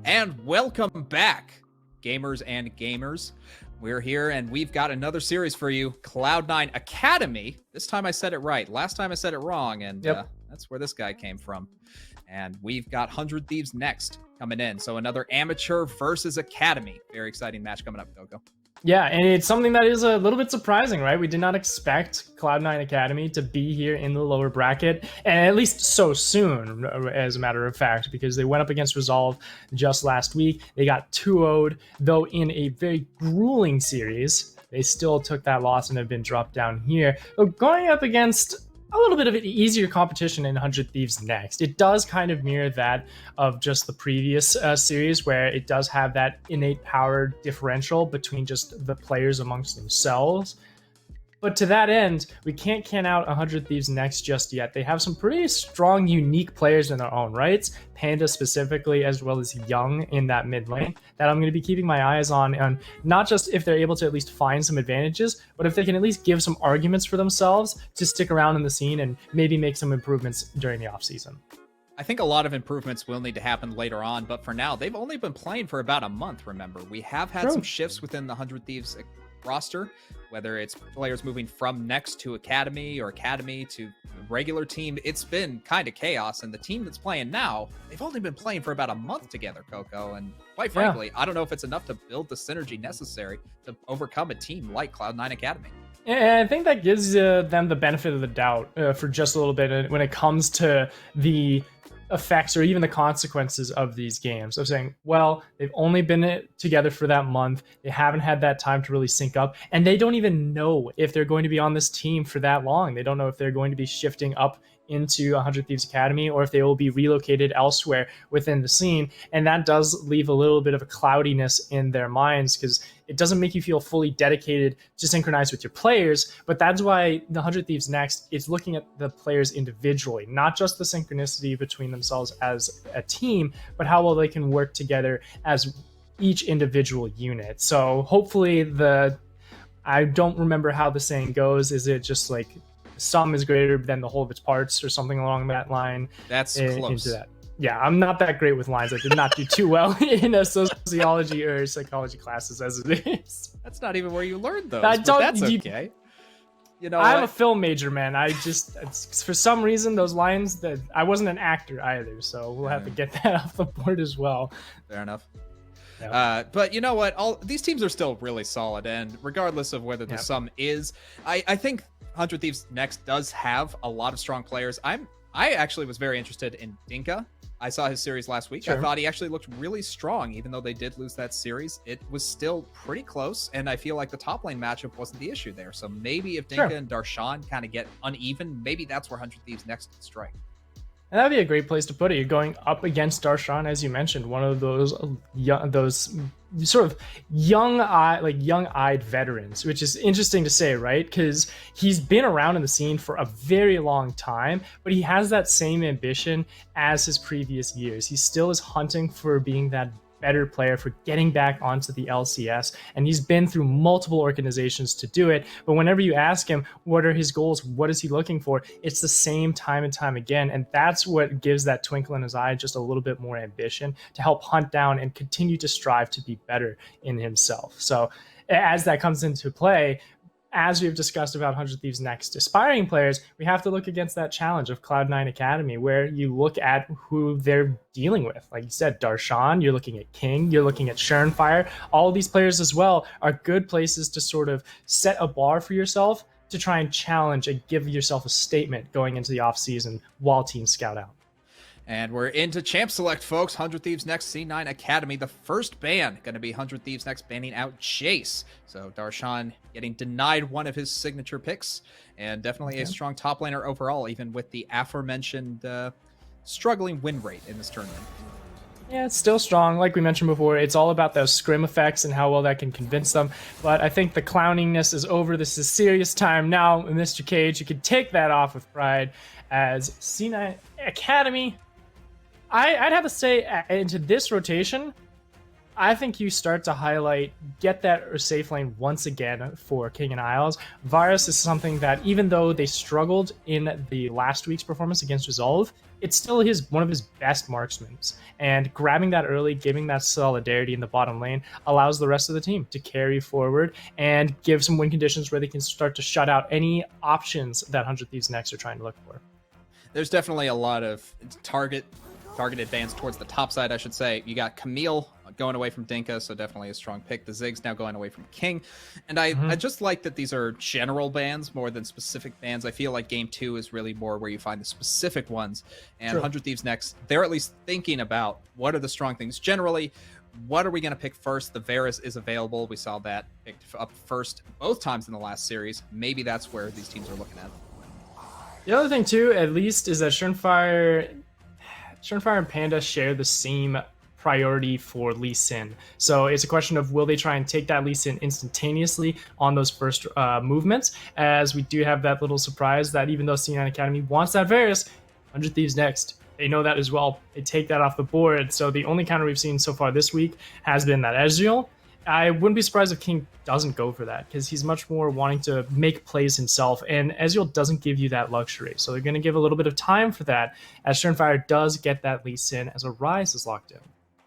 And welcome back, gamers and gamers. We're here and we've got another series for you, Cloud9 Academy. This time I said it right. Last time I said it wrong, and that's where this guy came from. And we've got 100 Thieves next coming in. So another amateur versus academy. Very exciting match coming up, Gogo. Yeah, and it's something that is a little bit surprising, right? We did not expect Cloud9 Academy to be here in the lower bracket, and at least so soon, as a matter of fact, because they went up against Resolve just last week. They got 2-0'd, though in a very grueling series. They still took that loss and have been dropped down here. But going up against a little bit of an easier competition in 100 Thieves next. It does kind of mirror that of just the previous series, where it does have that innate power differential between just the players amongst themselves. But to that end, we can't count out 100 Thieves next just yet. They have some pretty strong, unique players in their own rights. Panda specifically, as well as Young in that mid lane, that I'm going to be keeping my eyes on not just if they're able to at least find some advantages, but if they can at least give some arguments for themselves to stick around in the scene and maybe make some improvements during the offseason. I think a lot of improvements will need to happen later on, but for now, they've only been playing for about a month, remember. We have had some shifts within the 100 Thieves roster, whether it's players moving from next to academy or academy to regular team. It's been kind of chaos, and the team that's playing now, they've only been playing for about a month together, Coco, and quite frankly, I don't know if it's enough to build the synergy necessary to overcome a team like Cloud9 Academy. And I think that gives them the benefit of the doubt for just a little bit when it comes to the effects or even the consequences of these games, of saying, well, they've only been together for that month, they haven't had that time to really sync up, and they don't even know if they're going to be on this team for that long. They don't know if they're going to be shifting up into 100 Thieves Academy or if they will be relocated elsewhere within the scene, and that does leave a little bit of a cloudiness in their minds, because it doesn't make you feel fully dedicated to synchronize with your players. But that's why the 100 Thieves next is looking at the players individually, not just the synchronicity between themselves as a team, but how well they can work together as each individual unit. So hopefully I don't remember how the saying goes. Is it just like sum is greater than the whole of its parts or something along that line? That's close. Into that. Yeah, I'm not that great with lines. I did not do too well in a sociology or psychology classes as it is. That's not even where you learned those. That's okay. You know, I'm a film major, man. For some reason, those lines, that I wasn't an actor either, so we'll have to get that off the board as well. Fair enough. Yep. But you know what? These teams are still really solid, and regardless of whether the sum is, I think 100 Thieves next does have a lot of strong players. I actually was very interested in Dinka. I saw his series last week. Sure. I thought he actually looked really strong, even though they did lose that series. It was still pretty close, and I feel like the top lane matchup wasn't the issue there. So maybe if Dinka and Darshan kind of get uneven, maybe that's where 100 Thieves next can strike. And that'd be a great place to put it. You're going up against Darshan, as you mentioned, one of those sort of young-eyed veterans, which is interesting to say, right? Because he's been around in the scene for a very long time, but he has that same ambition as his previous years. He still is hunting for being that better player, for getting back onto the LCS, and he's been through multiple organizations to do it. But whenever you ask him what are his goals, what is he looking for, it's the same time and time again, and that's what gives that twinkle in his eye just a little bit more ambition to help hunt down and continue to strive to be better in himself. So as that comes into play, as we've discussed about 100 Thieves next aspiring players, we have to look against that challenge of Cloud9 Academy, where you look at who they're dealing with. Like you said, Darshan, you're looking at King, you're looking at Surenfire. All of these players as well are good places to sort of set a bar for yourself to try and challenge and give yourself a statement going into the offseason while teams scout out. And we're into Champ Select, folks. 100 Thieves next, C9 Academy. The first ban going to be 100 Thieves next, banning out Chase. So Darshan getting denied one of his signature picks, and definitely a strong top laner overall, even with the aforementioned struggling win rate in this tournament. Yeah, it's still strong. Like we mentioned before, it's all about those scrim effects and how well that can convince them. But I think the clowniness is over. This is serious time now. Mr. Cage, you can take that off with pride, as C9 Academy, I'd have to say, into this rotation, I think you start to highlight, get that safe lane once again for King and Isles. Varus is something that, even though they struggled in the last week's performance against Resolve, it's still one of his best marksmen. And grabbing that early, giving that solidarity in the bottom lane, allows the rest of the team to carry forward and give some win conditions where they can start to shut out any options that 100 Thieves Next are trying to look for. There's definitely a lot of targeted bans towards the top side, I should say. You got Camille going away from Dinka, so definitely a strong pick. The Ziggs now going away from King. And I just like that these are general bans more than specific bans. I feel like game 2 is really more where you find the specific ones. And 100 Thieves Next, they're at least thinking about what are the strong things generally. What are we going to pick first? The Varus is available. We saw that picked up first both times in the last series. Maybe that's where these teams are looking at. The other thing, too, at least, is that Surenfire and Panda share the same priority for Lee Sin. So it's a question of will they try and take that Lee Sin instantaneously on those first movements, as we do have that little surprise that even though C9 Academy wants that Varus, 100 Thieves Next, they know that as well. They take that off the board. So the only counter we've seen so far this week has been that Ezreal. I wouldn't be surprised if King doesn't go for that, because he's much more wanting to make plays himself, and Ezreal doesn't give you that luxury. So they're going to give a little bit of time for that, as Surenfire does get that Lee Sin as a Rise is locked in.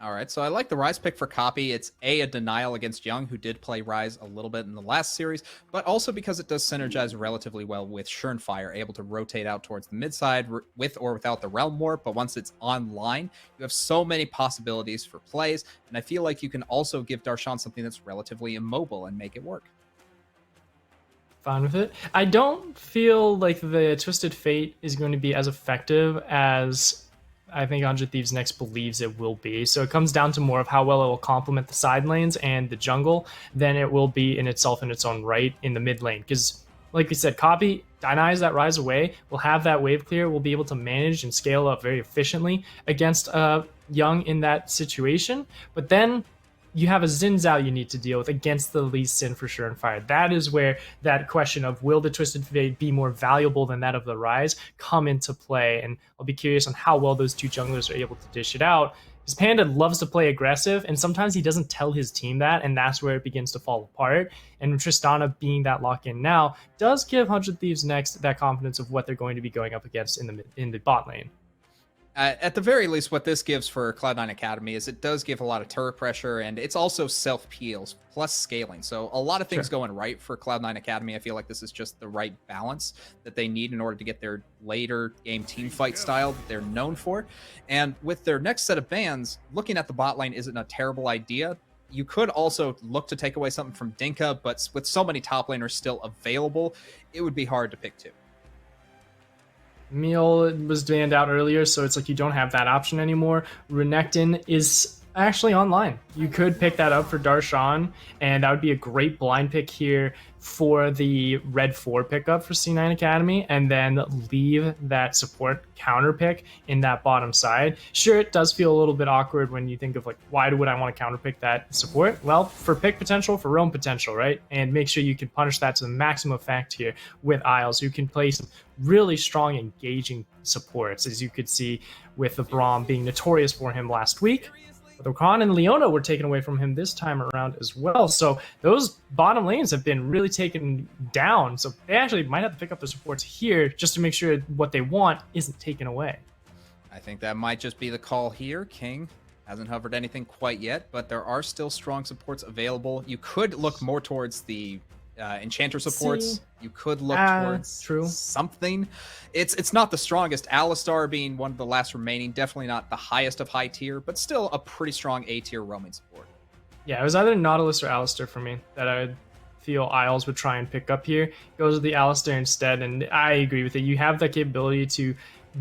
All right, so I like the Rise pick for Copy. It's a denial against Young, who did play Rise a little bit in the last series, but also because it does synergize relatively well with Surenfire, able to rotate out towards the mid side with or without the Realm Warp, but once it's online, you have so many possibilities for plays, and I feel like you can also give Darshan something that's relatively immobile and make it work. Fine with it. I don't feel like the Twisted Fate is going to be as effective as I think 100 Thieves Next believes it will be. So it comes down to more of how well it will complement the side lanes and the jungle than it will be in itself in its own right in the mid lane. Because, like we said, Copy denies that Rise away, will have that wave clear, will be able to manage and scale up very efficiently against Young in that situation. But then you have a Xin Zhao you need to deal with against the Lee Sin for sure and Fire. That is where that question of will the Twisted Fate be more valuable than that of the Rise come into play. And I'll be curious on how well those two junglers are able to dish it out. Because Panda loves to play aggressive, and sometimes he doesn't tell his team that, and that's where it begins to fall apart. And Tristana being that lock-in now does give 100 Thieves Next that confidence of what they're going to be going up against in the bot lane. At the very least, what this gives for Cloud9 Academy is it does give a lot of turret pressure, and it's also self-peels plus scaling. So a lot of things going right for Cloud9 Academy. I feel like this is just the right balance that they need in order to get their later game team fight style that they're known for. And with their next set of bans, looking at the bot lane isn't a terrible idea. You could also look to take away something from Dinka, but with so many top laners still available, it would be hard to pick two. Meal was banned out earlier, so it's like you don't have that option anymore. Renekton is actually online. You could pick that up for Darshan, and that would be a great blind pick here for the Red 4 pickup for C9 Academy, and then leave that support counter pick in that bottom side. Sure, it does feel a little bit awkward when you think of like, why would I want to counter pick that support? Well, for pick potential, for roam potential, right? And make sure you can punish that to the maximum effect here with Isles, who can play some really strong engaging supports, as you could see with the Braum being notorious for him last week. But Rakan and Leona were taken away from him this time around as well. So those bottom lanes have been really taken down. So they actually might have to pick up the supports here just to make sure what they want isn't taken away. I think that might just be the call here. King hasn't hovered anything quite yet, but there are still strong supports available. You could look more towards the Enchanter supports. You could look towards something. It's not the strongest. Alistar being one of the last remaining, definitely not the highest of high tier, but still a pretty strong A tier roaming support. Yeah, it was either Nautilus or Alistar for me that I would feel Isles would try and pick up here. Goes with the Alistar instead, and I agree with it. You have that capability to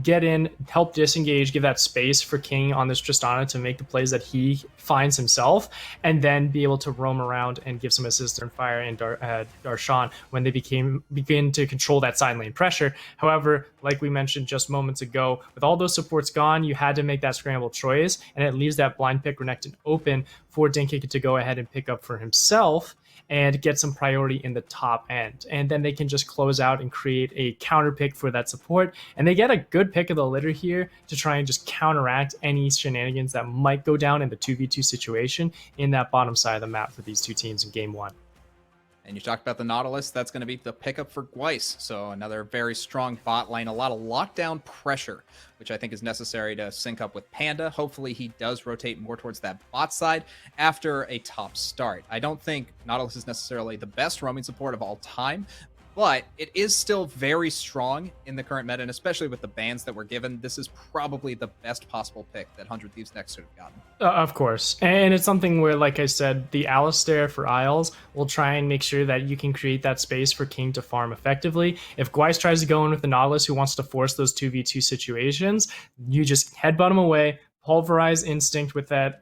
get in, help disengage, give that space for King on this Tristana to make the plays that he finds himself, and then be able to roam around and give some assist on Fire and Darshan when they begin to control that side lane pressure. However, like we mentioned just moments ago, with all those supports gone, you had to make that scramble choice, and it leaves that blind pick Renekton open for Dinka to go ahead and pick up for himself. and get some priority in the top end. And then they can just close out and create a counter pick for that support. And they get a good pick of the litter here to try and just counteract any shenanigans that might go down in the 2v2 situation in that bottom side of the map for these two teams in game one. And you talked about the Nautilus, that's going to be the pickup for Gweiss. So another very strong bot lane, a lot of lockdown pressure, which I think is necessary to sync up with Panda. Hopefully he does rotate more towards that bot side after a top start. I don't think Nautilus is necessarily the best roaming support of all time, but it is still very strong in the current meta, and especially with the bans that were given, this is probably the best possible pick that 100 Thieves Next should have gotten. Of course. And it's something where, like I said, the Alistair for Isles will try and make sure that you can create that space for King to farm effectively. If Gweiss tries to go in with the Nautilus who wants to force those 2v2 situations, you just headbutt him away, pulverize Instinct with that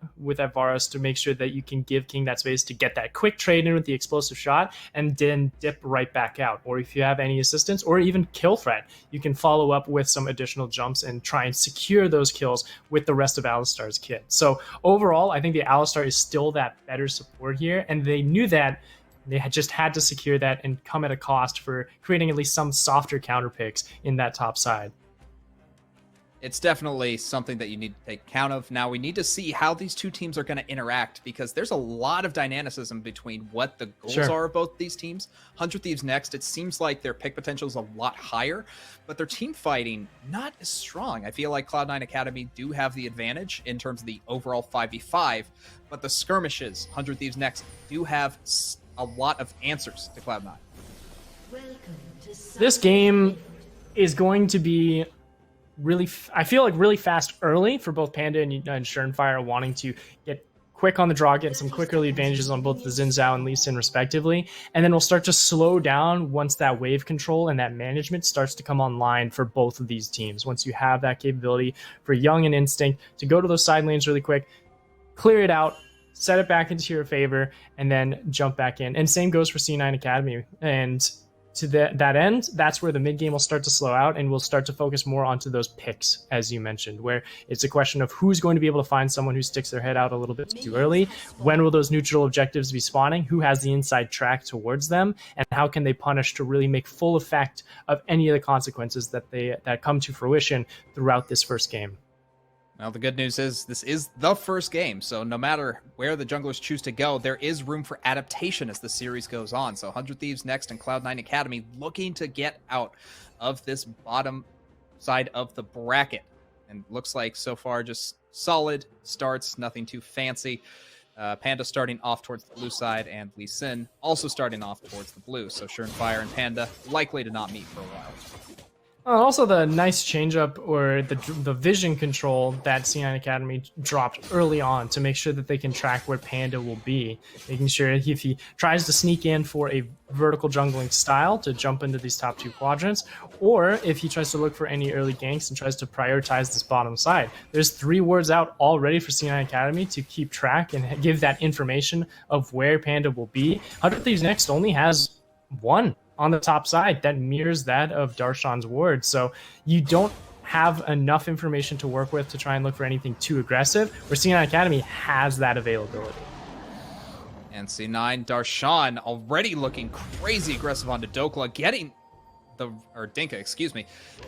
Varus to make sure that you can give King that space to get that quick trade in with the explosive shot and then dip right back out. Or if you have any assistance or even kill threat, you can follow up with some additional jumps and try and secure those kills with the rest of Alistar's kit. So overall, I think the Alistar is still that better support here, and they knew that. They had just had to secure that and come at a cost for creating at least some softer counter picks in that top side. It's definitely something that you need to take account of. Now, we need to see how these two teams are going to interact, because there's a lot of dynamicism between what the goals are of both these teams. 100 Thieves Next, it seems like their pick potential is a lot higher, but their team fighting not as strong. I feel like Cloud9 Academy do have the advantage in terms of the overall 5v5, but the skirmishes, 100 Thieves Next, do have a lot of answers to Cloud9. This game is going to be really, I feel like really fast early for both Panda and Surenfire, wanting to get quick on the draw, get some quick early advantages on both the Xin Zhao and Lee Sin respectively, and then we'll start to slow down once that wave control and that management starts to come online for both of these teams. Once you have that capability for Young and Instinct to go to those side lanes really quick, clear it out, set it back into your favor, and then jump back in. And same goes for C9 Academy. And to that end, that's where the mid game will start to slow out, and we'll start to focus more onto those picks, as you mentioned, where it's a question of who's going to be able to find someone who sticks their head out a little bit too early, when will those neutral objectives be spawning, who has the inside track towards them, and how can they punish to really make full effect of any of the consequences that come to fruition throughout this first game. Well, the good news is this is the first game, so no matter where the junglers choose to go, there is room for adaptation as the series goes on. So 100 Thieves Next and Cloud9 Academy looking to get out of this bottom side of the bracket. And looks like so far just solid starts, nothing too fancy. Panda starting off towards the blue side, and Lee Sin also starting off towards the blue. So Surenfire and Panda likely to not meet for a while. Also, the nice change-up or the vision control that C9 Academy dropped early on to make sure that they can track where Panda will be, making sure if he tries to sneak in for a vertical jungling style to jump into these top two quadrants, or if he tries to look for any early ganks and tries to prioritize this bottom side. There's 3 wards out already for C9 Academy to keep track and give that information of where Panda will be. 100 Thieves Next only has 1 on the top side that mirrors that of Darshan's ward. So you don't have enough information to work with to try and look for anything too aggressive, where C9 Academy has that availability. And C9, Darshan already looking crazy aggressive onto Dokla, getting Dinka,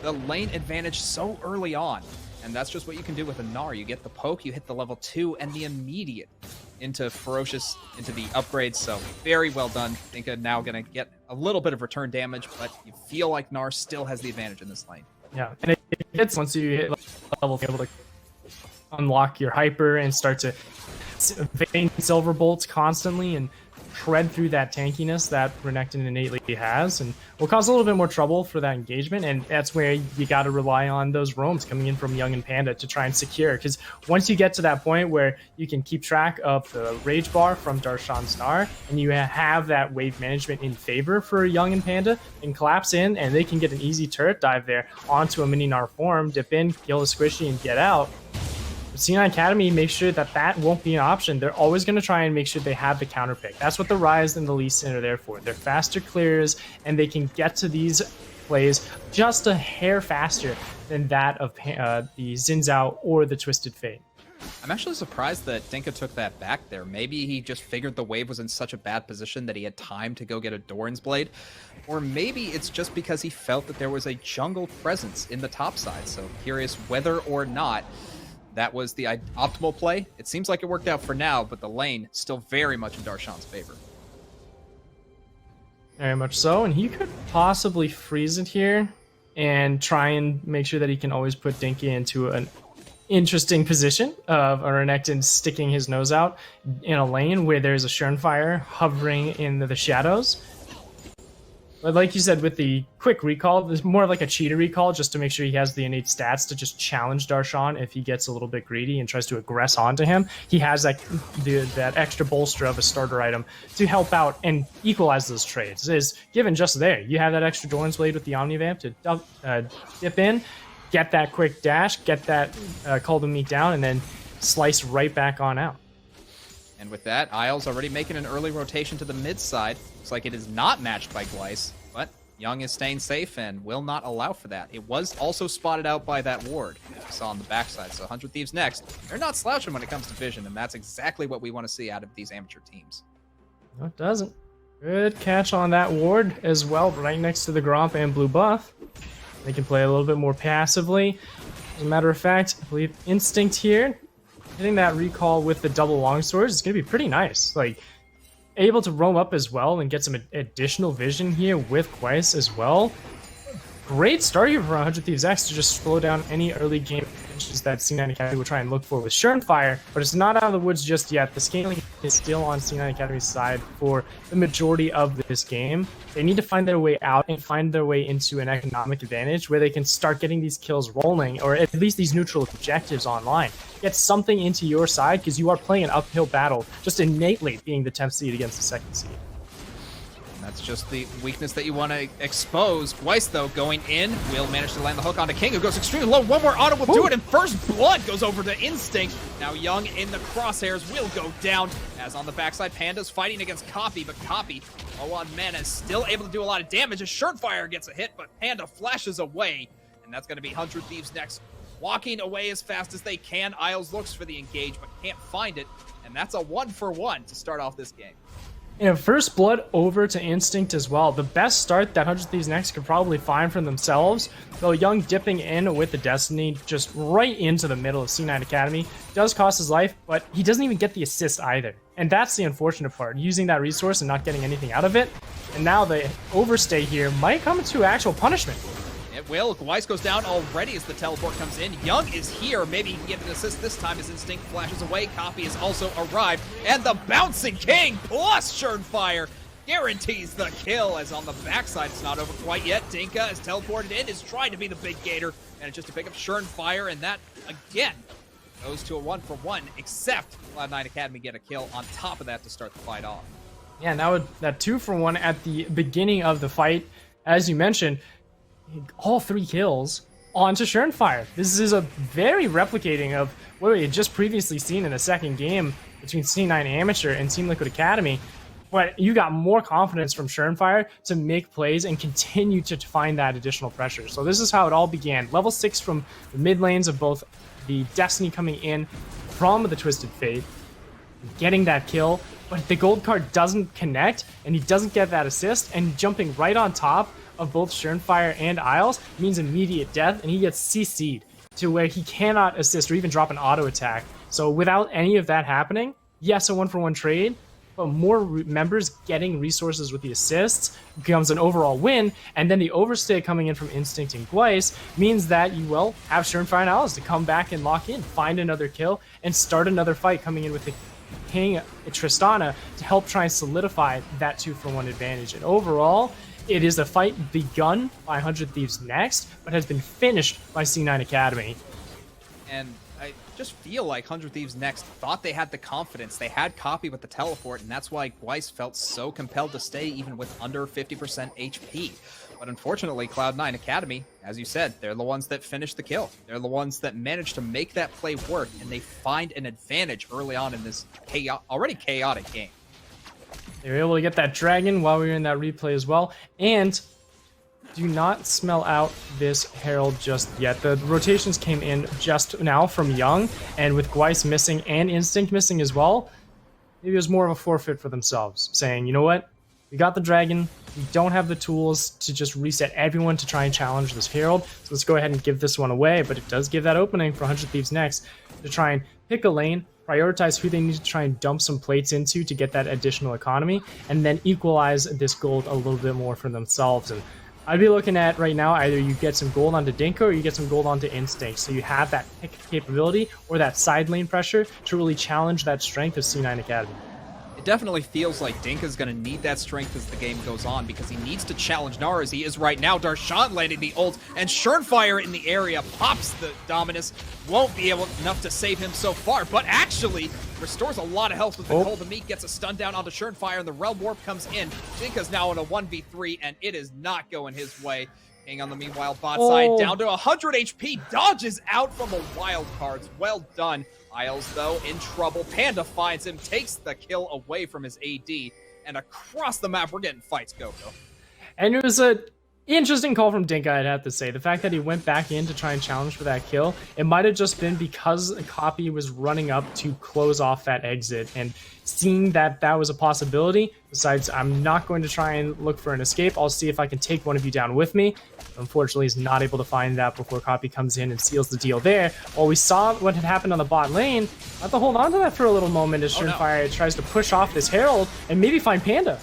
the lane advantage so early on. And that's just what you can do with a Gnar. You get the poke, you hit the level 2, and the immediate into Ferocious, into the upgrades. So very well done. Dinka now going to get a little bit of return damage, but you feel like Gnar still has the advantage in this lane. Yeah, and it gets, once you hit level, able to unlock your hyper and start to vein silver bolts constantly and shred through that tankiness that Renekton innately has, and will cause a little bit more trouble for that engagement. And that's where you got to rely on those roams coming in from Young and Panda to try and secure, because once you get to that point where you can keep track of the rage bar from Darshan's Gnar and you have that wave management in favor for Young and Panda, and collapse in and they can get an easy turret dive there onto a mini Gnar form, dip in, kill a squishy and get out. C9 Academy makes sure that that won't be an option. They're always going to try and make sure they have the counter pick. That's what the Rise and the Lee Sin are there for. They're faster clears, and they can get to these plays just a hair faster than that of the Xin Zhao or the Twisted Fate. I'm actually surprised that Dinka took that back there. Maybe he just figured the wave was in such a bad position that he had time to go get a Doran's Blade. Or maybe it's just because he felt that there was a jungle presence in the top side. So curious whether or not that was the optimal play. It seems like it worked out for now, but the lane still very much in Darshan's favor. Very much so, and he could possibly freeze it here and try and make sure that he can always put Dinky into an interesting position of Renekton sticking his nose out in a lane where there's a Schernfire hovering in the shadows. But like you said, with the quick recall, it's more like a cheater recall just to make sure he has the innate stats to just challenge Darshan if he gets a little bit greedy and tries to aggress onto him. He has that extra bolster of a starter item to help out and equalize those trades. Is given just there. You have that extra Doran's Blade with the Omnivamp to dip in, get that quick dash, get that Call to Meet down, and then slice right back on out. And with that, Isles already making an early rotation to the mid side. Looks like it is not matched by Glyce, but Young is staying safe and will not allow for that. It was also spotted out by that ward, as we saw on the backside. So 100 Thieves next. They're not slouching when it comes to vision, and that's exactly what we want to see out of these amateur teams. No, it doesn't. Good catch on that ward as well, right next to the Gromp and blue buff. They can play a little bit more passively. As a matter of fact, I believe Instinct here, hitting that recall with the double longswords is going to be pretty nice. Like, able to roam up as well and get some additional vision here with Quest as well. Great start here for 100 Thieves X to just slow down any early game advantages that C9 Academy will try and look for with Schernfire, but it's not out of the woods just yet. The scaling is still on C9 Academy's side for the majority of this game. They need to find their way out and find their way into an economic advantage where they can start getting these kills rolling, or at least these neutral objectives online. Get something into your side because you are playing an uphill battle, just innately being the 10th seed against the 2nd seed. That's just the weakness that you want to expose. Weiss, though, going in, will manage to land the hook onto King, who goes extremely low. One more auto will do it, and first blood goes over to Instinct. Now Young in the crosshairs will go down, as on the backside, Panda's fighting against Copy, but Copy, low on mana, is still able to do a lot of damage as Schernfire gets a hit, but Panda flashes away, and that's going to be 100 Thieves next. Walking away as fast as they can. Isles looks for the engage, but can't find it, and that's a 1-for-1 to start off this game. And first blood over to Instinct as well. The best start that 100 Thieves Next could probably find for themselves. Though Young dipping in with the Destiny just right into the middle of C9 Academy does cost his life, but he doesn't even get the assist either. And that's the unfortunate part, using that resource and not getting anything out of it. And now the overstay here might come to actual punishment. It will. Weiss goes down already as the teleport comes in. Young is here. Maybe he can get an assist this time as Instinct flashes away. Copy has also arrived. And the Bouncing King plus Schernfire guarantees the kill, as on the backside it's not over quite yet. Dinka is teleported in, is trying to be the big gator, and it's just to pick up Schernfire, and that, again, goes to a 1-for-1, except Cloud9 Academy get a kill on top of that to start the fight off. Yeah, that 2-for-1 at the beginning of the fight, as you mentioned, all 3 kills onto Schernfire. This is a very replicating of what we had just previously seen in the second game between C9 Amateur and Team Liquid Academy. But you got more confidence from Schernfire to make plays and continue to find that additional pressure. So this is how it all began. Level 6 from the mid lanes of both the Destiny coming in from the Twisted Fate, getting that kill, but the gold card doesn't connect and he doesn't get that assist, and jumping right on top of both Schernfire and Isles means immediate death, and he gets CC'd to where he cannot assist or even drop an auto attack. So without any of that happening, yes, a 1-for-1 trade, but more members getting resources with the assists becomes an overall win, and then the overstay coming in from Instinct and Glyce means that you will have Schernfire and Isles to come back and lock in, find another kill, and start another fight coming in with the King Tristana to help try and solidify that 2-for-1 advantage. And overall, it is a fight begun by 100 Thieves Next, but has been finished by C9 Academy. And I just feel like 100 Thieves Next thought they had the confidence. They had Copy with the teleport, and that's why Gwyce felt so compelled to stay even with under 50% HP. But unfortunately, Cloud9 Academy, as you said, they're the ones that finished the kill. They're the ones that managed to make that play work, and they find an advantage early on in this already chaotic game. They were able to get that dragon while we were in that replay as well, and do not smell out this Herald just yet. The rotations came in just now from Young, and with Gweiss missing and Instinct missing as well, maybe it was more of a forfeit for themselves, saying, you know what, we got the Dragon, we don't have the tools to just reset everyone to try and challenge this Herald, so let's go ahead and give this one away. But it does give that opening for 100 Thieves next to try and pick a lane, prioritize who they need to try and dump some plates into to get that additional economy, and then equalize this gold a little bit more for themselves. And I'd be looking at right now, either you get some gold onto Dinka or you get some gold onto Instinct, so you have that pick capability or that side lane pressure to really challenge that strength of C9 Academy. It definitely feels like Dinka's going to need that strength as the game goes on, because he needs to challenge Nara as he is right now. Darshan landing the ult, and Schernfire in the area pops the Dominus. Won't be enough to save him so far, but actually restores a lot of health with the Cold of Meat, gets a stun down onto Schernfire, and the Realm Warp comes in. Dinka's now in a 1v3, and it is not going his way. King on the meanwhile bot side, down to 100 HP, dodges out from the wild cards. Well done. Isles, though, in trouble. Panda finds him, takes the kill away from his AD, and across the map, we're getting fights go. And it was a interesting call from Dinka, I'd have to say. The fact that he went back in to try and challenge for that kill, it might have just been because Copy was running up to close off that exit, and seeing that that was a possibility, besides I'm not going to try and look for an escape, I'll see if I can take one of you down with me. Unfortunately, he's not able to find that before Copy comes in and seals the deal there. While we saw what had happened on the bot lane, I have to hold on to that for a little moment as Schernfire tries to push off this Herald and maybe find Panda.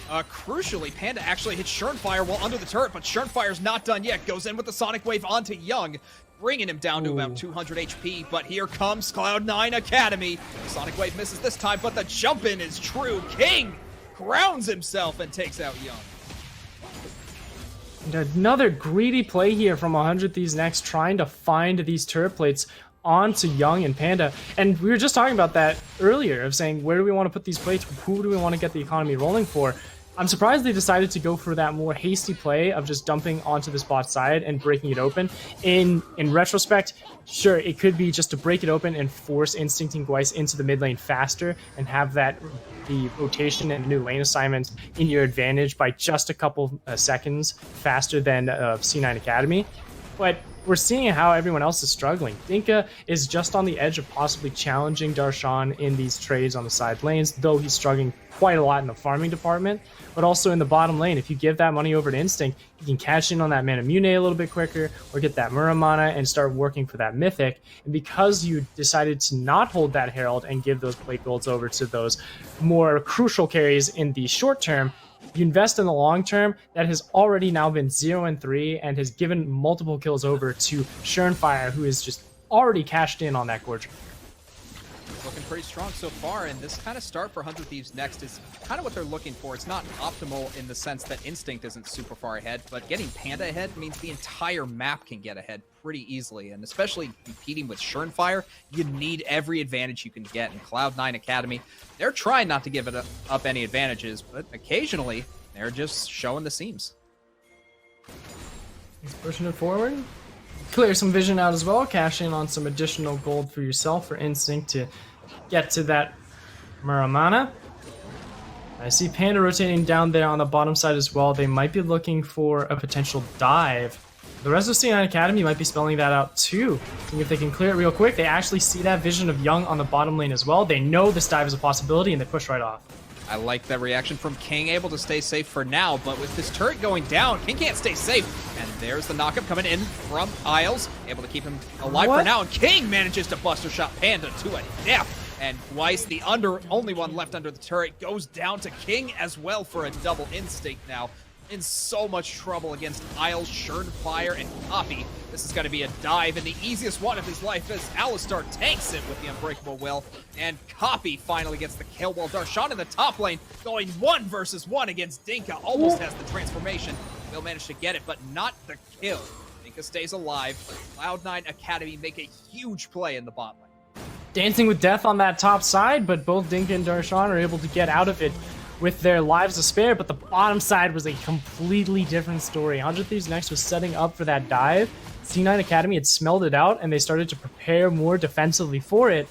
Crucially, Panda actually hits Schernfire while under the turret, but Schernfire's not done yet. Goes in with the Sonic Wave onto Young, bringing him down to about 200 HP, but here comes Cloud9 Academy. The Sonic Wave misses this time, but the jump in is true. King grounds himself and takes out Young. And another greedy play here from 100 Thieves next, trying to find these turret plates onto Young and Panda. And we were just talking about that earlier, of saying, where do we want to put these plates? Who do we want to get the economy rolling for? I'm surprised they decided to go for that more hasty play of just dumping onto this bot side and breaking it open. In retrospect, sure, it could be just to break it open and force Instinct and Gweiss into the mid lane faster and have that the rotation and new lane assignment in your advantage by just a couple seconds faster than C9 Academy. But we're seeing how everyone else is struggling. Dinka is just on the edge of possibly challenging Darshan in these trades on the side lanes, though he's struggling quite a lot in the farming department, but also in the bottom lane. If you give that money over to Instinct, you can cash in on that Mana Mune a little bit quicker, or get that Muramana and start working for that Mythic. And because you decided to not hold that Herald and give those plate golds over to those more crucial carries in the short term, you invest in the long term. That has already now been 0-3 and has given multiple kills over to Schernfire, who is just already cashed in on that Gorge. Looking pretty strong so far, and this kind of start for 100 Thieves next is kind of what they're looking for. It's not optimal in the sense that Instinct isn't super far ahead, but getting Panda ahead means the entire map can get ahead pretty easily, and especially competing with Schernfire, you need every advantage you can get. In Cloud9 Academy, they're trying not to give it up any advantages, but occasionally they're just showing the seams. He's pushing it forward. Clear some vision out as well, cash in on some additional gold for yourself for Instinct to get to that Muramana. I see Panda rotating down there on the bottom side as well. They might be looking for a potential dive. The rest of C9 Academy might be spelling that out too. Seeing if they can clear it real quick. They actually see that vision of Young on the bottom lane as well. They know this dive is a possibility and they push right off. I like that reaction from King, able to stay safe for now, but with this turret going down, King can't stay safe. And there's the knockup coming in from Isles, able to keep him alive for now, and King manages to buster shot Panda to a death. And Weiss, the only one left under the turret, goes down to King as well for a double Instinct now. In so much trouble against Isles, Schernfire, and Copy. This is going to be a dive, and the easiest one of his life as Alistar tanks it with the Unbreakable Will, and Copy finally gets the kill, while Darshan in the top lane going 1 versus 1 against Dinka. Almost has the transformation. Will manage to get it, but not the kill. Dinka stays alive. Cloud9 Academy make a huge play in the bot lane. Dancing with death on that top side, but both Dinka and Darshan are able to get out of it with their lives to spare, but the bottom side was a completely different story. 100 Thieves next was setting up for that dive. C9 Academy had smelled it out, and they started to prepare more defensively for it.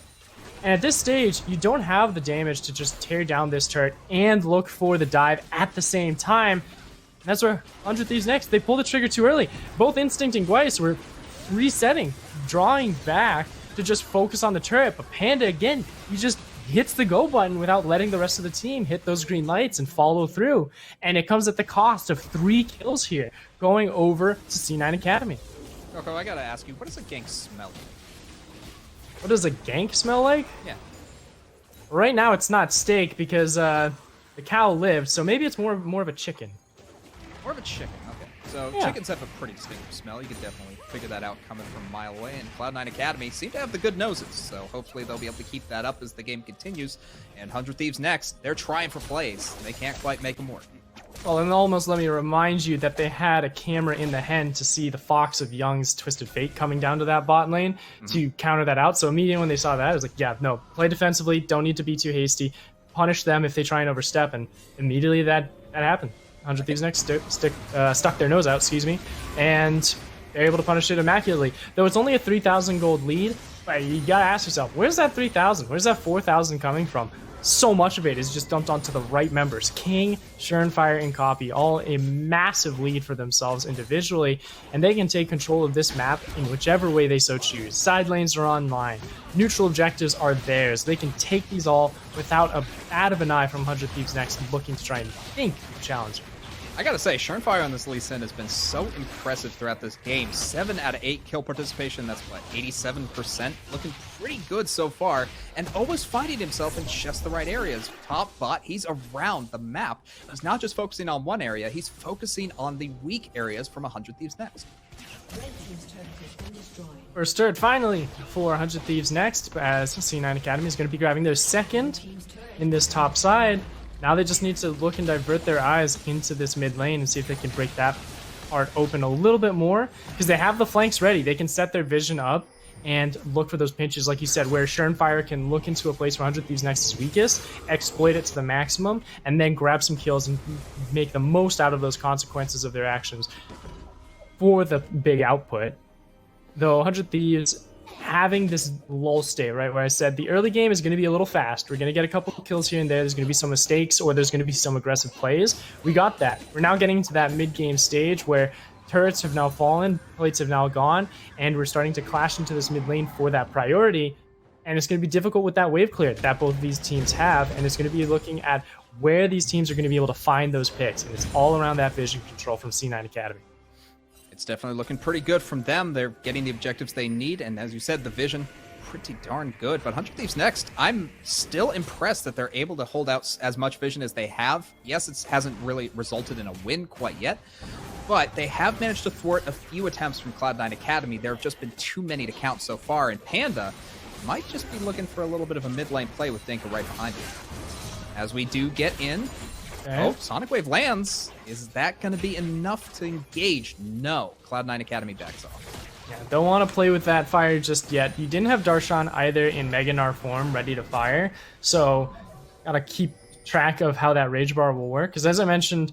And at this stage, you don't have the damage to just tear down this turret and look for the dive at the same time. that's where 100 Thieves next. They pull the trigger too early. Both Instinct and Gweiss were resetting, drawing back to just focus on the turret. But Panda, again, he just hits the go button without letting the rest of the team hit those green lights and follow through. And it comes at the cost of 3 kills here, going over to C9 Academy. Coco, I gotta ask you, what does a gank smell like? What does a gank smell like? Yeah. Right now, it's not steak because the cow lived, so maybe it's more of a chicken. More of a chicken, okay. So Yeah. chickens have a pretty distinctive smell. You could definitely figure that out coming from a mile away. And Cloud9 Academy seem to have the good noses, so hopefully they'll be able to keep that up as the game continues. And 100 Thieves next, they're trying for plays. They can't quite make them work. Well, and almost let me remind you that they had a camera in the hen to see the Fox of Young's Twisted Fate coming down to that bot lane to counter that out. So immediately when they saw that, it was like, yeah, no, play defensively, don't need to be too hasty, punish them if they try and overstep, and immediately that happened. 100 Thieves next stuck their nose out, excuse me, and they're able to punish it immaculately. Though it's only a 3,000 gold lead, but you gotta ask yourself, where's that 3,000? Where's that 4,000 coming from? So much of it is just dumped onto the right members. King, Surenfire, and Copy, all a massive lead for themselves individually, and they can take control of this map in whichever way they so choose. Side lanes are online. Neutral objectives are theirs. They can take these all without a bat of an eye from 100 Thieves next, looking to try and think of challenge. I gotta say, Surenfire on this Lee Sin has been so impressive throughout this game. 7 out of 8 kill participation, that's what, 87%? Looking pretty good so far, and always finding himself in just the right areas. Top bot, he's around the map. He's not just focusing on one area, he's focusing on the weak areas from 100 Thieves next. First turret finally for 100 Thieves next, as C9 Academy is going to be grabbing their second in this top side. Now they just need to look and divert their eyes into this mid lane and see if they can break that part open a little bit more, because they have the flanks ready. They can set their vision up and look for those pinches, like you said, where Surenfire can look into a place where 100 Thieves next is weakest, exploit it to the maximum, and then grab some kills and make the most out of those consequences of their actions for the big output. Though 100 Thieves having this lull state, right, where I said the early game is going to be a little fast. We're going to get a couple of kills here and there. There's going to be some mistakes, or there's going to be some aggressive plays. We got that. We're now getting to that mid-game stage where turrets have now fallen, plates have now gone, and we're starting to clash into this mid lane for that priority. And it's going to be difficult with that wave clear that both of these teams have, and it's going to be looking at where these teams are going to be able to find those picks, and it's all around that vision control from C9 Academy. It's definitely looking pretty good from them. They're getting the objectives they need, and as you said, the vision pretty darn good. But 100 Thieves next, I'm still impressed that they're able to hold out as much vision as they have. Yes, it hasn't really resulted in a win quite yet, but they have managed to thwart a few attempts from Cloud9 Academy. There have just been too many to count so far, and Panda might just be looking for a little bit of a mid lane play with Dinka right behind him. As we do get in, oh, Sonic Wave lands. Is that going to be enough to engage? No. Cloud9 Academy backs off. Yeah, don't want to play with that fire just yet. You didn't have Darshan either in Mega Gnar form ready to fire, so gotta keep track of how that Rage Bar will work. Because as I mentioned,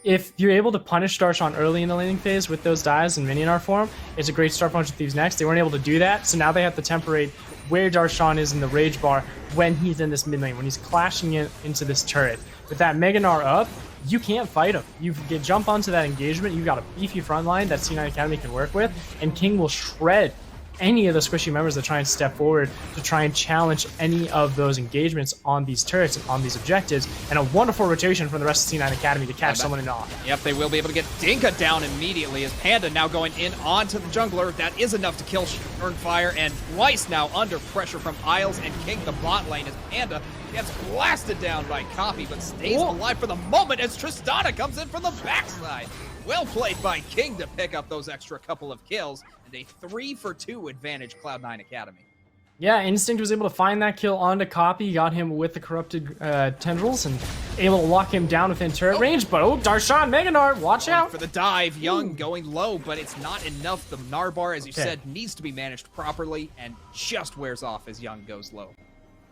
if you're able to punish Darshan early in the laning phase with those dives in Minion form, it's a great start for 100 Thieves next. They weren't able to do that, so now they have to temperate where Darshan is in the Rage Bar when he's in this mid lane, when he's clashing into this turret. With that Mega Gnar up, you can't fight him. You get jump onto that engagement, you've got a beefy front line that C9 Academy can work with, and King will shred any of the squishy members that try and step forward to try and challenge any of those engagements on these turrets and on these objectives, and a wonderful rotation from the rest of C9 Academy to catch someone in off. Yep, they will be able to get Dinka down immediately as Panda now going in onto the jungler. That is enough to kill Surenfire, and Weiss now under pressure from Isles and King the bot lane as Panda gets blasted down by Copy, but stays alive for the moment as Tristana comes in from the backside. Well played by King to pick up those extra couple of kills, and a 3-for-2 advantage Cloud9 Academy. Yeah, Instinct was able to find that kill onto Copy, got him with the corrupted tendrils, and able to lock him down within turret range. But Darshan, Mega Gnar, watch out! For the dive, Young going low, but it's not enough. The Gnar bar, as you said, needs to be managed properly, and just wears off as Young goes low.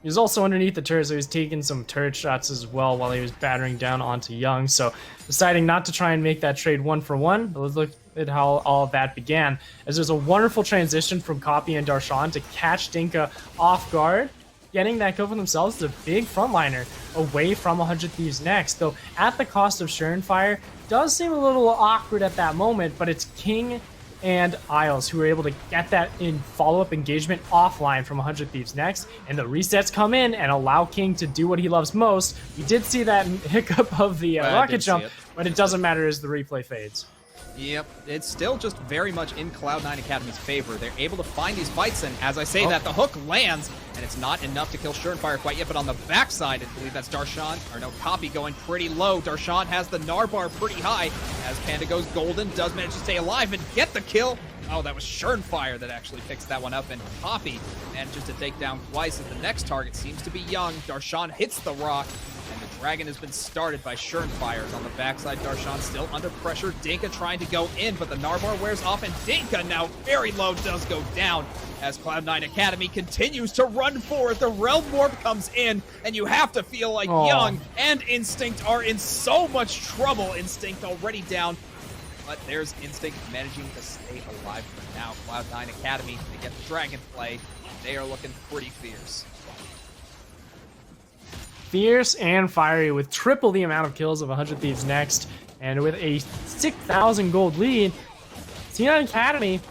He was also underneath the turret, so he was taking some turret shots as well while he was battering down onto Young. So deciding not to try and make that trade 1-for-1. Let's look at how all of that began. As there's a wonderful transition from Copy and Darshan to catch Dinka off guard. getting that kill for themselves is a big frontliner away from 100 Thieves next, though at the cost of Surenfire. Does seem a little awkward at that moment, but it's King and Isles who are able to get that in follow-up engagement offline from 100 Thieves next, and the resets come in and allow King to do what he loves most. We did see that hiccup of the rocket jump, but it doesn't matter as the replay fades. Yep, it's still just very much in Cloud9 Academy's favor. They're able to find these fights, and as I say that, the hook lands, and it's not enough to kill Surenfire quite yet, but on the backside, I believe that's Darshan, or no, Copy going pretty low. Darshan has the Gnar bar pretty high, as Panda goes golden, does manage to stay alive and get the kill. Oh, that was Surenfire that actually picks that one up, and Copy manages to take down twice, as the next target seems to be Young. Darshan hits the rock, and the dragon has been started by Surenfire. On the backside, Darshan still under pressure. Dinka trying to go in, but the Gnar bar wears off, and Dinka now very low does go down as Cloud9 Academy continues to run forward. The Realm Warp comes in, and you have to feel like Young and Instinct are in so much trouble. Instinct already down, but there's Instinct managing to stay alive for now. Cloud9 Academy, they get the Dragonflay. They are looking pretty fierce. Fierce and fiery with triple the amount of kills of 100 Thieves next, and with a 6,000 gold lead, C9 Academy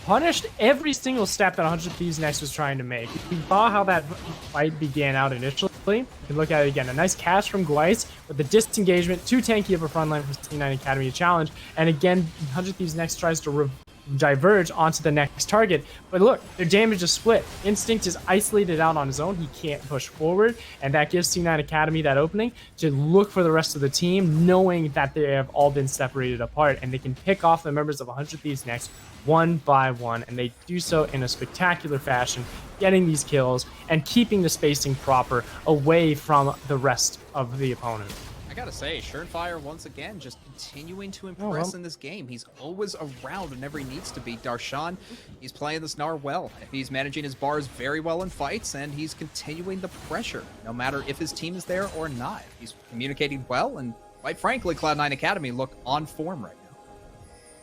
punished every single step that 100 Thieves next was trying to make. We saw how that fight began out initially. You can look at it again. A nice catch from Gweiss with the disengagement, too tanky of a front line from C9 Academy to challenge, and again, 100 Thieves next tries to diverge onto the next target, but look, their damage is split. Instinct is isolated out on his own. He can't push forward, and that gives C9 Academy that opening to look for the rest of the team, knowing that they have all been separated apart, and they can pick off the members of 100 Thieves next one by one, and they do so in a spectacular fashion, getting these kills and keeping the spacing proper away from the rest of the opponent. I gotta say, Surenfire once again just continuing to impress in this game. He's always around whenever he needs to be. Darshan, he's playing the Gnar well. He's managing his bars very well in fights, and he's continuing the pressure, no matter if his team is there or not. He's communicating well, and quite frankly, Cloud9 Academy look on form right now.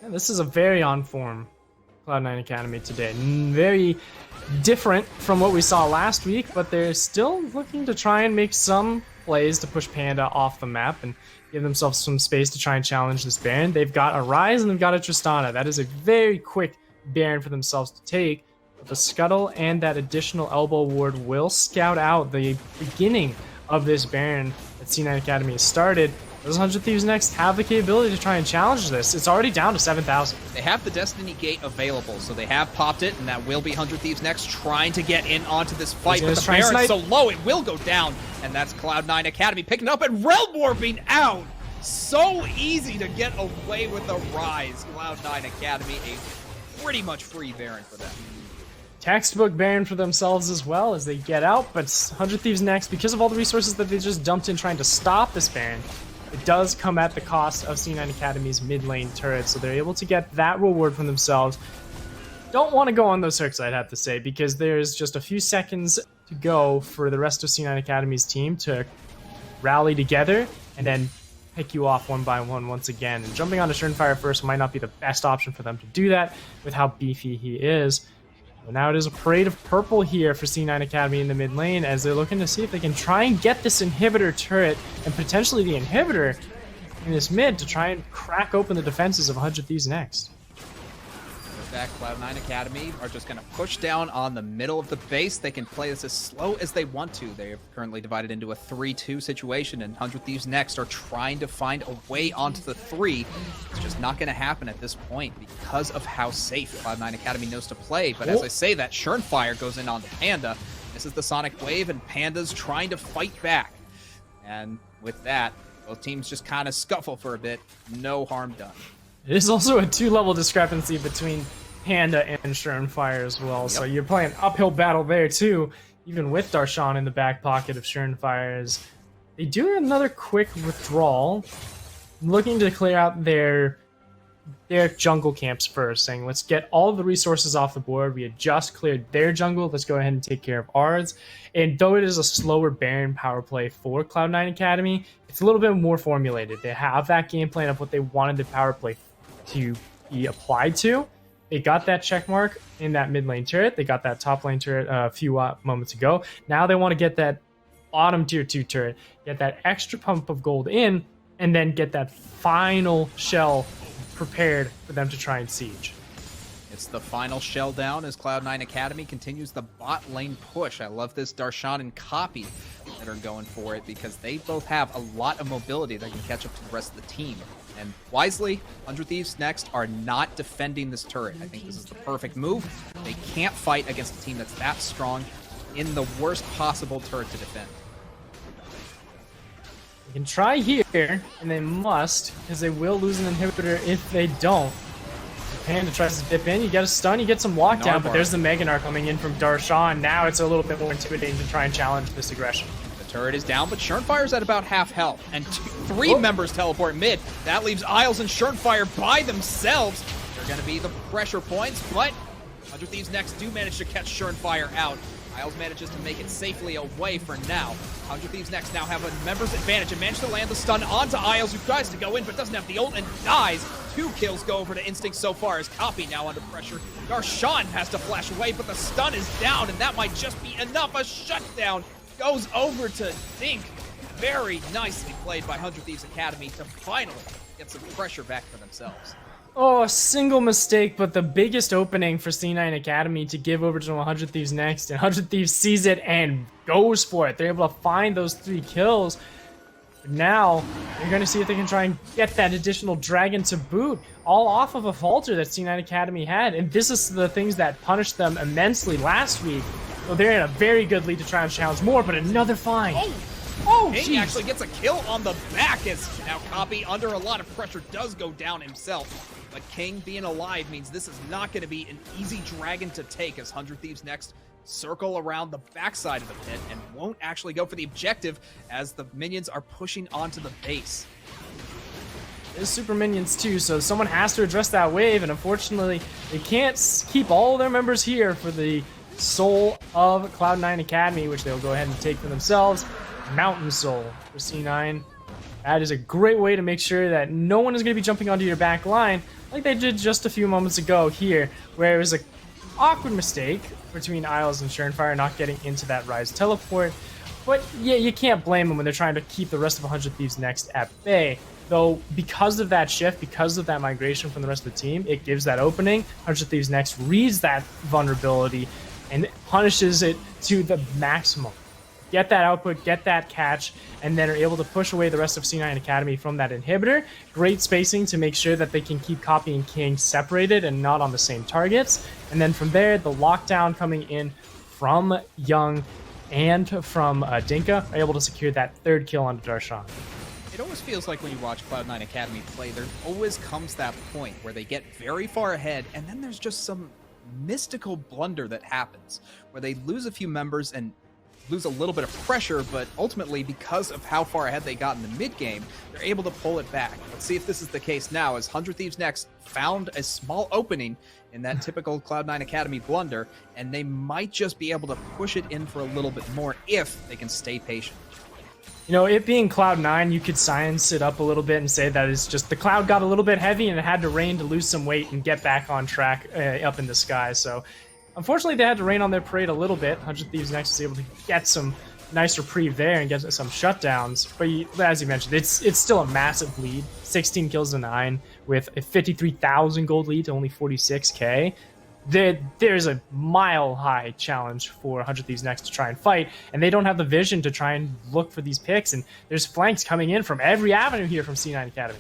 Yeah, this is a very on form Cloud9 Academy today. Very different from what we saw last week, but they're still looking to try and make some plays to push Panda off the map and give themselves some space to try and challenge this Baron. They've got a Rise and they've got a Tristana. That is a very quick Baron for themselves to take. But the Scuttle and that additional elbow ward will scout out the beginning of this Baron that C9 Academy has started. Those 100 Thieves next have the capability to try and challenge this. It's already down to 7,000. They have the Destiny Gate available, so they have popped it, and that will be 100 Thieves next trying to get in onto this fight. But the Baron's so low, it will go down, and that's Cloud9 Academy picking up and Realm Warping out. So easy to get away with the Rise. Cloud9 Academy, a pretty much free Baron for them. Textbook Baron for themselves as well as they get out, but 100 Thieves next, because of all the resources that they just dumped in trying to stop this Baron, it does come at the cost of C9 Academy's mid lane turret, so they're able to get that reward from themselves. Don't want to go on those circs, I'd have to say, because there's just a few seconds to go for the rest of C9 Academy's team to rally together and then pick you off one by one once again. And jumping onto Surenfire first might not be the best option for them to do that with how beefy he is. But now it is a parade of purple here for C9 Academy in the mid lane as they're looking to see if they can try and get this inhibitor turret and potentially the inhibitor in this mid to try and crack open the defenses of 100 Thieves next. That Cloud9 Academy are just going to push down on the middle of the base. They can play this as slow as they want to. They are currently divided into a 3-2 situation, and 100 Thieves next are trying to find a way onto the 3. It's just not going to happen at this point because of how safe Cloud9 Academy knows to play. But as I say that, Surenfire goes in on Panda. This is the Sonic Wave, and Panda's trying to fight back. And with that, both teams just kind of scuffle for a bit. No harm done. It is also a 2-level discrepancy between Panda and Surenfire as well, so you're playing uphill battle there too, even with Darshan in the back pocket of Surenfire. They do another quick withdrawal, looking to clear out their jungle camps first, saying let's get all of the resources off the board. We had just cleared their jungle, let's go ahead and take care of ours. And though it is a slower Baron power play for Cloud9 Academy, it's a little bit more formulated. They have that game plan of what they wanted the power play to be applied to. They got that check mark in that mid lane turret. They got that top lane turret a few moments ago. Now they want to get that bottom tier 2 turret, get that extra pump of gold in, and then get that final shell prepared for them to try and siege. It's the final shell down as Cloud9 Academy continues the bot lane push. I love this Darshan and Copy that are going for it because they both have a lot of mobility that can catch up to the rest of the team. And wisely, 100 Thieves next are not defending this turret. I think this is the perfect move. They can't fight against a team that's that strong in the worst possible turret to defend. They can try here, and they must, because they will lose an inhibitor if they don't. Panda tries to dip in, you get a stun, you get some lockdown, but there's the Meganar coming in from Darshan. Now it's a little bit more intimidating to try and challenge this aggression. The turret is down, but Schernfire's at about half health, and three members teleport mid. That leaves Isles and Schernfire by themselves. They're going to be the pressure points, but 100 Thieves next do manage to catch Schernfire out. Isles manages to make it safely away for now. 100 Thieves next now have a member's advantage and manage to land the stun onto Isles, who tries to go in but doesn't have the ult and dies. 2 kills go over to Instinct so far as Copy now under pressure. Darshan has to flash away, but the stun is down, and that might just be enough. A shutdown goes over to Dink. Very nicely played by 100 Thieves Academy to finally get some pressure back for themselves. Oh, a single mistake, but the biggest opening for C9 Academy to give over to 100 Thieves next, and 100 Thieves sees it and goes for it. They're able to find those 3 kills. But now, they're going to see if they can try and get that additional dragon to boot, all off of a falter that C9 Academy had, and this is the things that punished them immensely last week. So they're in a very good lead to try and challenge more, but another find. Oh, King actually gets a kill on the back as now Copy, under a lot of pressure, does go down himself. But King being alive means this is not going to be an easy dragon to take as 100 Thieves next circle around the backside of the pit and won't actually go for the objective as the minions are pushing onto the base. There's super minions too, so someone has to address that wave, and unfortunately they can't keep all their members here for the soul of Cloud9 Academy, which they'll go ahead and take for themselves. Mountain Soul for C9. That is a great way to make sure that no one is going to be jumping onto your back line like they did just a few moments ago here, where it was an awkward mistake between Isles and Schernfire not getting into that Rise teleport. But yeah, you can't blame them when they're trying to keep the rest of 100 Thieves next at bay. Though, because of that shift, because of that migration from the rest of the team, it gives that opening. 100 Thieves next reads that vulnerability and punishes it to the maximum. Get that output, get that catch, and then are able to push away the rest of C9 Academy from that inhibitor. Great spacing to make sure that they can keep Copy and King separated and not on the same targets. And then from there, the lockdown coming in from Young and from Dinka are able to secure that 3rd kill on Darshan. It always feels like when you watch Cloud9 Academy play, there always comes that point where they get very far ahead, and then there's just some mystical blunder that happens, where they lose a few members and lose a little bit of pressure, but ultimately, because of how far ahead they got in the mid-game, they're able to pull it back. Let's see if this is the case now, as 100 Thieves next found a small opening in that typical Cloud9 Academy blunder, and they might just be able to push it in for a little bit more if they can stay patient. You know, it being Cloud9, you could science it up a little bit and say that it's just the cloud got a little bit heavy and it had to rain to lose some weight and get back on track up in the sky. So, unfortunately, they had to rain on their parade a little bit. 100 Thieves next was able to get some nice reprieve there and get some shutdowns. But as you mentioned, it's still a massive lead. 16 kills to 9 with a 53,000 gold lead to only 46k. There's a mile-high challenge for 100 Thieves next to try and fight, and they don't have the vision to try and look for these picks, and there's flanks coming in from every avenue here from C9 Academy.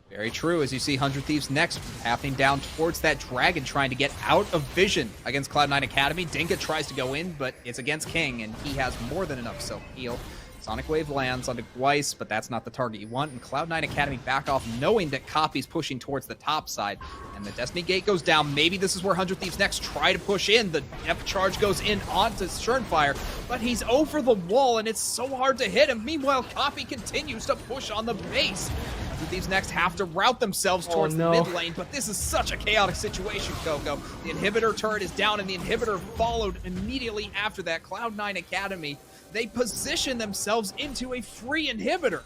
Very true, as you see 100 Thieves next happening down towards that dragon, trying to get out of vision against Cloud9 Academy. Dinka tries to go in, but it's against King, and he has more than enough self-heal. Sonic Wave lands onto Gweiss, but that's not the target you want, and Cloud9 Academy back off, knowing that Copy's pushing towards the top side, and the Destiny Gate goes down. Maybe this is where 100 Thieves next try to push in. The depth charge goes in onto Schernfire, but he's over the wall, and it's so hard to hit him. Meanwhile, Copy continues to push on the base. 100 Thieves next have to route themselves towards the mid lane, but this is such a chaotic situation, Coco. The inhibitor turret is down, and the inhibitor followed immediately after that. Cloud9 Academy, they position themselves into a free inhibitor.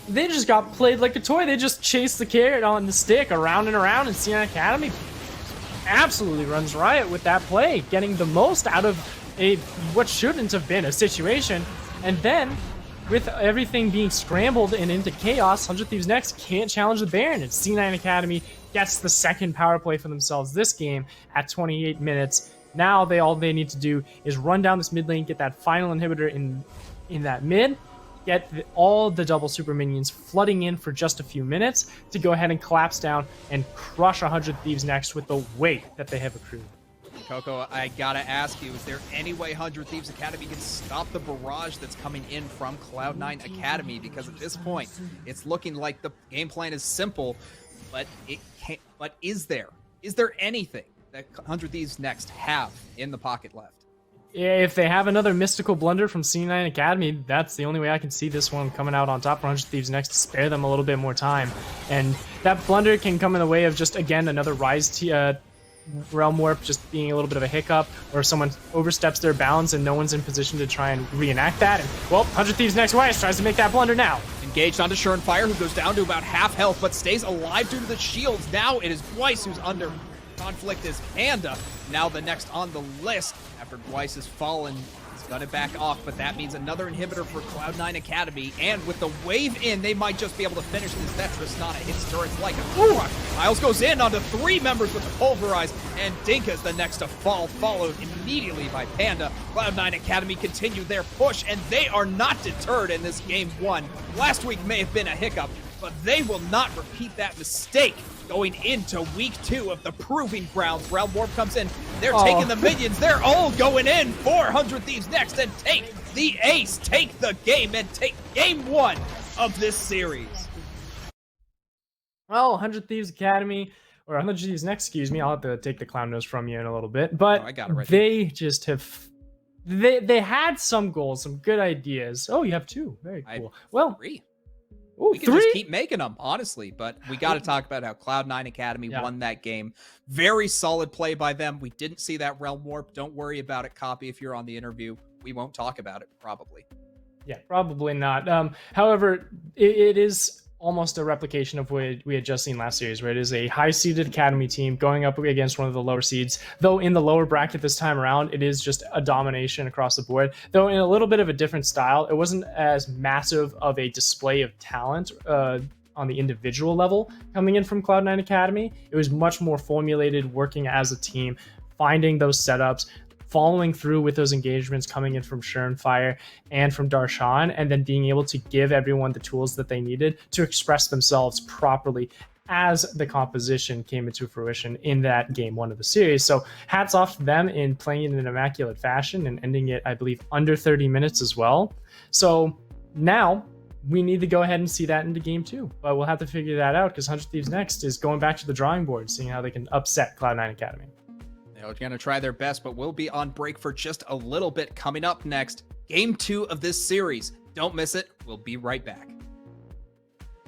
They just got played like a toy. They just chased the carrot on the stick around and around, and C9 Academy absolutely runs riot with that play, getting the most out of what shouldn't have been a situation. And then, with everything being scrambled and into chaos, 100 Thieves Next can't challenge the Baron, and C9 Academy gets the second power play for themselves this game at 28 minutes. Now all they need to do is run down this mid lane, get that final inhibitor in that mid, get all the double super minions flooding in for just a few minutes to go ahead and collapse down and crush 100 Thieves Next with the weight that they have accrued. Coco, I gotta ask you, is there any way 100 Thieves Academy can stop the barrage that's coming in from Cloud9 Academy? Because at this point, it's looking like the game plan is simple, but it can't. But is there anything that 100 Thieves Next have in the pocket left? If they have another mystical blunder from C9 Academy, that's the only way I can see this one coming out on top for 100 Thieves Next to spare them a little bit more time. And that blunder can come in the way of just, again, another Rise Realm Warp just being a little bit of a hiccup, or if someone oversteps their bounds and no one's in position to try and reenact that. And, well, 100 Thieves Next Wise tries to make that blunder now. Engaged onto Surenfire, who goes down to about half health, but stays alive due to the shields. Now it is Weiss who's under conflict as Panda. Now the next on the list, after Weiss has fallen, he's gonna back off, but that means another inhibitor for Cloud9 Academy, and with the wave in, they might just be able to finish this. That Tristana hits turrets like a crush. Miles goes in onto 3 members with the Pulverize, and Dinka's the next to fall, followed immediately by Panda. Cloud9 Academy continue their push, and they are not deterred in this game 1. Last week may have been a hiccup, but they will not repeat that mistake going into week 2 of the Proving Grounds. Realm Warp comes in. They're taking the minions. They're all going in. 400 Thieves Next and take the ace, take the game, and take game 1 of this series. Well, 100 Thieves Academy, or 100 Thieves Next, excuse me. I'll have to take the clown nose from you in a little bit. But I got it right they just have... They had some goals, some good ideas. Oh, you have 2. Very cool. Well, 3. Ooh, we can 3? just keep making them, honestly, but we got to talk about how Cloud9 Academy won that game. Very solid play by them. We didn't see that Realm Warp. Don't worry about it, Copy, if you're on the interview. We won't talk about it, probably. Yeah, probably not. However, it is almost a replication of what we had just seen last series, where it is a high-seeded Academy team going up against one of the lower seeds. Though in the lower bracket this time around, it is just a domination across the board. Though in a little bit of a different style, it wasn't as massive of a display of talent on the individual level coming in from Cloud9 Academy. It was much more formulated, working as a team, finding those setups, following through with those engagements coming in from Surenfire and from Darshan, and then being able to give everyone the tools that they needed to express themselves properly as the composition came into fruition in that game 1 of the series. So hats off to them in playing in an immaculate fashion and ending it, I believe, under 30 minutes as well. So now we need to go ahead and see that into game 2, but we'll have to figure that out because 100 Thieves Next is going back to the drawing board, seeing how they can upset Cloud9 Academy. They're going to try their best, but we'll be on break for just a little bit. Coming up next, game 2 of this series. Don't miss it. We'll be right back.